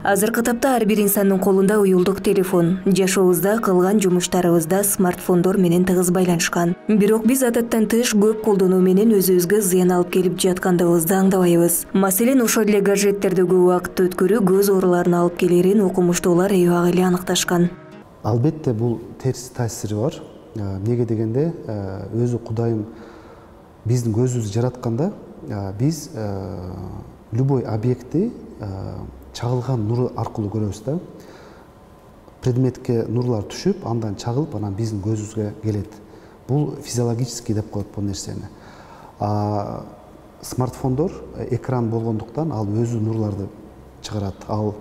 Азыркы тапта ар бир инсандын колунда уюлдук телефон. Жашообузда, кылган жумуштарыбызда смартфондор менен тыгыз байланышкан. Бирок биз адаттан тыш көп колдонуу менен өзүбүзгө зыян алып келип жаткандыгыбызды аңдабайбыз. Маселен, ошол эле гаджеттерде көп убакыт өткөрүү көз ооруларына алып келерин окумуштуулар эбак эле аныкташкан. Албетте бул терс таасири бар. Неге дегенде, өзү Кудайым биздин көзүбүздү жаратканда, биз любой объектти чагылган нуру аркылуу көрөбүз да. Предметке нурлар түшүп, андан чагылып, анан биздин көзүбүзгө келет. Бул физиологический деп коет бул нерсени. Смартфондор экран болгондуктан ал өзү нурларды чыгарат. Ал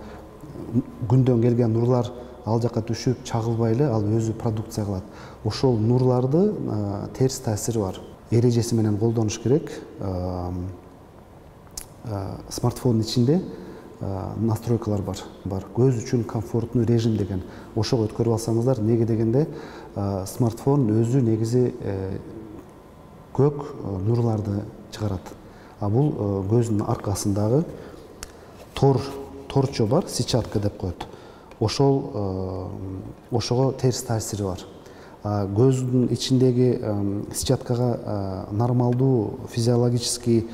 күндөн келген нурлар ал жака түшүп, чагылбай эле ал өзү продукция кылат. Ошол нурларды терс таасири бар. Эрежеси менен колдонуш керек. Смартфондун ичинде настройкалар бар. Көз үчүн комфортный режим деген. Ошого өткөрүп алсаңыздар, неге дегенде смартфон өзү негизи көк нурларды чыгарат. Бул көздүн аркасындагы торчо бар, сетчатка деп коет. Ошого терс таасири бар. Көздүн ичиндеги сетчаткага нормалдуу физиологический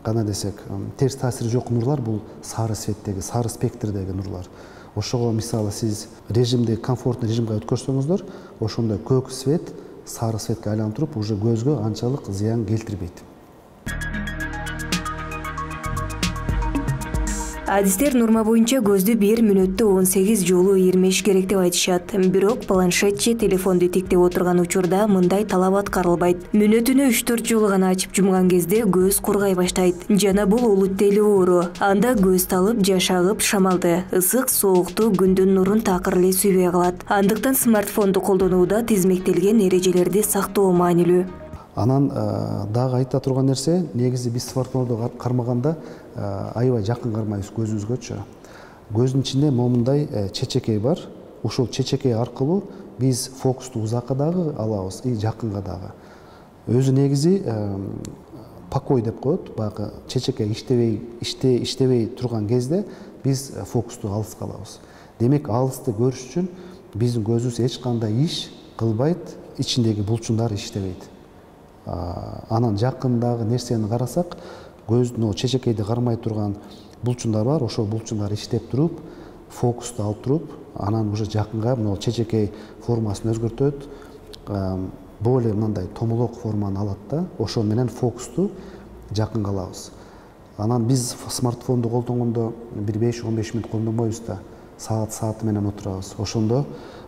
кана десек, терс таасири жок нурлар бул сары светтеги, сары спектрдеги нурлар. Ошого мисалы сиз режимди комфортный режимге өткөрсөңүздөр, ошондо көк свет сары светке айланып туруп, уже көзгө анчалык зыян келтирбейт. Адистер норма боюнча көздү 1 мүнөттө 18 жолу ийирмеш керек деп айтышат. Бирок планшет же телефонду тиктеп отурган учурда мындай талап аткарылбайт. Мүнөтүнө 3-4 жолу гана ачып жумган кезде көз кургай баштайт. Жана бул олуттелүү оору. Анда көз талып, жашагып, шамалды, ысык, соокту, күндүн нурун такыр эле сүйбөй калат. Андыктан смартфонду колдонууда тизмектелген эрежелерди сактоо маанилүү. Анан дагы айта турган нерсе, негизи биз смартфонду кармаганда аябай жакын кармайбыз көзүбүзгөчү. Көздүн ичинде момундай чечекей бар. Ошол чечекей аркылуу биз фокусту узакка дагы алабыз, и жакынга дагы. Өзү негизи покой деп коет. Баягы чечекей иштебей турган кезде биз фокусту алыска алабыз. Демек, алысты көрүш үчүн биздин көзүбүз эч кандай иш кылбайт, ичиндеги булчуңдар иштебейт. Анан жакындагы нерсени карасак, көздүн чечекейди кармай турган булчуңдар бар. Ошол булчуңдар иштеп туруп, фокусту алып туруп, анан уже жакынга чечекей формасын өзгөртөт. Более мындай томолок форманы алат да, ошол менен фокусту жакынга алабыз. Анан биз смартфонду колдонгондо бир 5-15 мүнөт колдонбойбуз да, саат менен отурабыз. Ошондо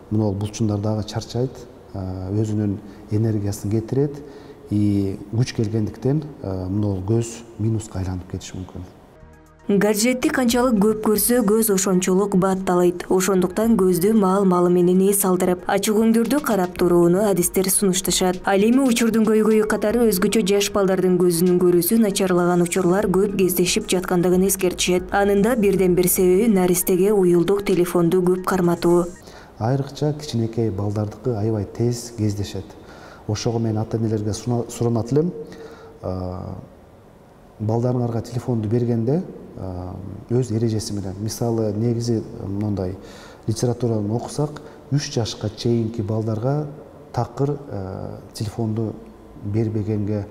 мына булчуңдар дагы чарчайт, өзүнүн энергиясын кетирет. И күч келгендиктен мына көз минуска айланып кетиши мүмкүн. Гаджетти канчалык көп көрсө, көз ошончолук баатталайт. Ошондуктан көздү маал-малы менен эс алдырып, ачык өңдөрдү карап турууну адистер сунушташат. Ал эми учурдун көйгөйү катары өзгөчө жаш балдардын көзүнүн көрүүсү начарлаган учурлар көп кездешип жаткандыгын эскертишет. Анын да бирден бир себеби наристеге уюлдук телефонду көп карматуу. Айрыкча кичинекей балдардыкы аябай тез кездешет. Ошого мен ата-энелерге суранат элем, балдарыңарга телефонду бергенде өз эрежеси менен. Мисалы, негизи мындай литератураны окусак, 3 жашка чейинки балдарга такыр телефонду бербегенге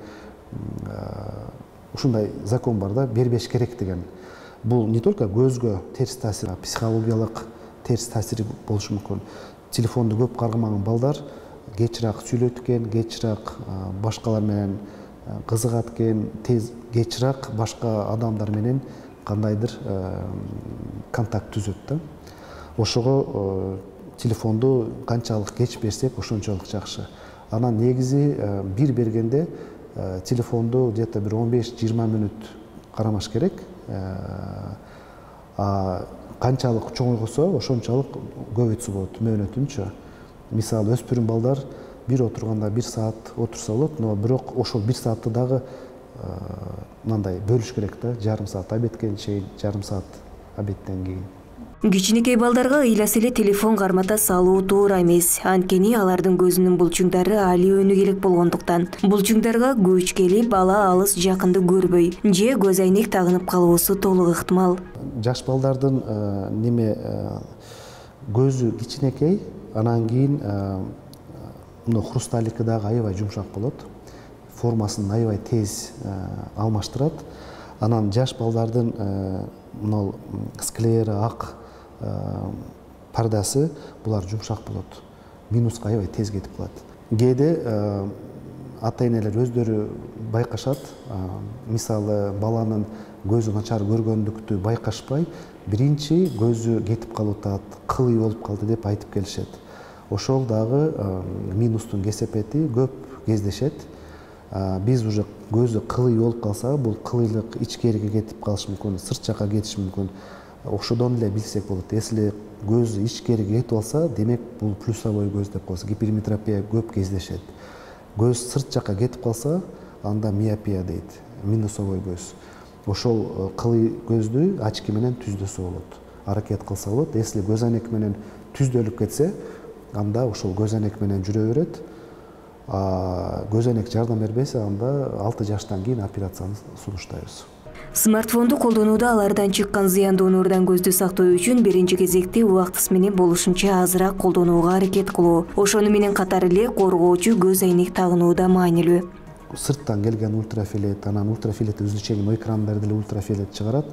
ушундай закон бар да, бербеш керек деген. Бул не только көзгө терс таасир, психологиялык терс таасири болушу мүмкүн. Телефонду көп кармаган балдар кечирээк сүйлөйт экен, кечирээк башкалар менен кызыгат экен, кечирээк башка адамдар менен кандайдыр контакт түзөт да. Ошого телефонду канчалык кеч берсек, ошончолук жакшы. Анан негизи бир бергенде телефонду где-то бир 15-20 мүнөт карамаш керек. Канчалык чоңойгосо, ошончолук көбөйтсө болот мөөнөтүнчү. Мисалы, өспүрүм балдар бир отурганда 1 саат отурса болот, но бирок ошол 1 саатты дагы мындай бөлүш керек да, жарым саат обедке чейин, жарым саат обедтен кийин. Кичинекей балдарга ыйлас эле телефон кармата салуу туура эмес. Анткени алардын көзүнүн булчуңдары али өнү келек болгондуктан булчуңдарга күч келип ала алыс жакынды көрбөй же көз айнек тагынып калуусу толук ыктымал. Жаш балдардын көзү кичинекей, анан кийин хрусталики дагы аябай жумшак болот. Формасын аябай тез алмаштырат. Анан жаш балдардын склера, ак пардасы булар жумшак болот. Минуска аябай тез кетип калат. Кээде ата-энелер өздөрү байкашат. Мисалы баланын көзү начар көргөндүктү байкашпай, биринчи көзү кетип калып атат, кылый болуп калды деп айтып келишет. Ошол дагы минустун кесепети көп кездешет. Биз уже көзү кылый болуп калса, бул кылыйлык ичкериге кетип калышы мүмкүн, сырт жакка кетиши мүмкүн. Ошодон эле билсек болот. Если көзү ичкериге кетип алса, демек бул плюсовой көз деп коебуз. Гиперметропия көп кездешет. Көз сырт жакка кетип калса, анда миопия дейт, минусовой көз. Ошол кылый көздү очки менен түздөсө болот. Аракет кылса болот. Если көз айнек менен түздөлүп кетсе, анда ошол көз айнек менен жүрө берет. Көз айнек жардам бербесе, анда 6 жаштан кийин операцияны сунуштайбыз. Смартфонду колдонууда алардан чыккан зыяндуу нурдан көздү сактоо үчүн биринчи кезекте убактысы менен болушунча азыраак колдонууга аракет кылуу. Ошону менен катар эле коргоочу көз айнек тагынуу да маанилүү. Сырттан келген ультрафиолет, анан ультрафиолет излучением экрандар деле ультрафиолет чыгарат.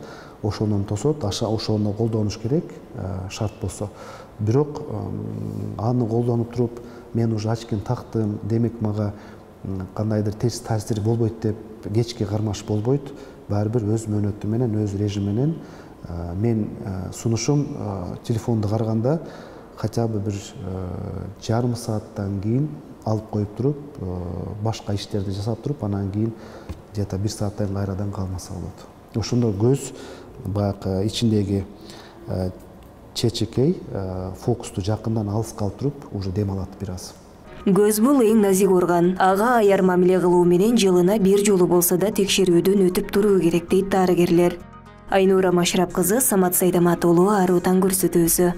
Ошонун тосот, ошону колдонуш керек, шарт болсо. Бирок аны колдонуп туруп, мен уже очкини тактым, демек мага кандайдыр терс таасир болбойт деп кечке кармаш болбойт. Баары бир өз мөөнөтү менен, өз режими менен мен сунушум телефонду караганда хотя бы бир жарым сааттан кийин алып коюп туруп, башка иштерди жасап туруп, анан кийин где-то 1 сааттан кайрадан калмаса болот. Ошондо көз баягы ичиндеги чечекей фокусту жакындан алыс калып туруп, уже дем алат бир аз. Көз бул эң назик орган. Ага аяр мамиле кылуу менен жылына бир жолу болсо да текшерүүдөн өтүп туруу керек дейт дарыгерлер. Айнура Машрап кызы, Самат Сайдамат уулу, Аруу таң көрсөтүүсү.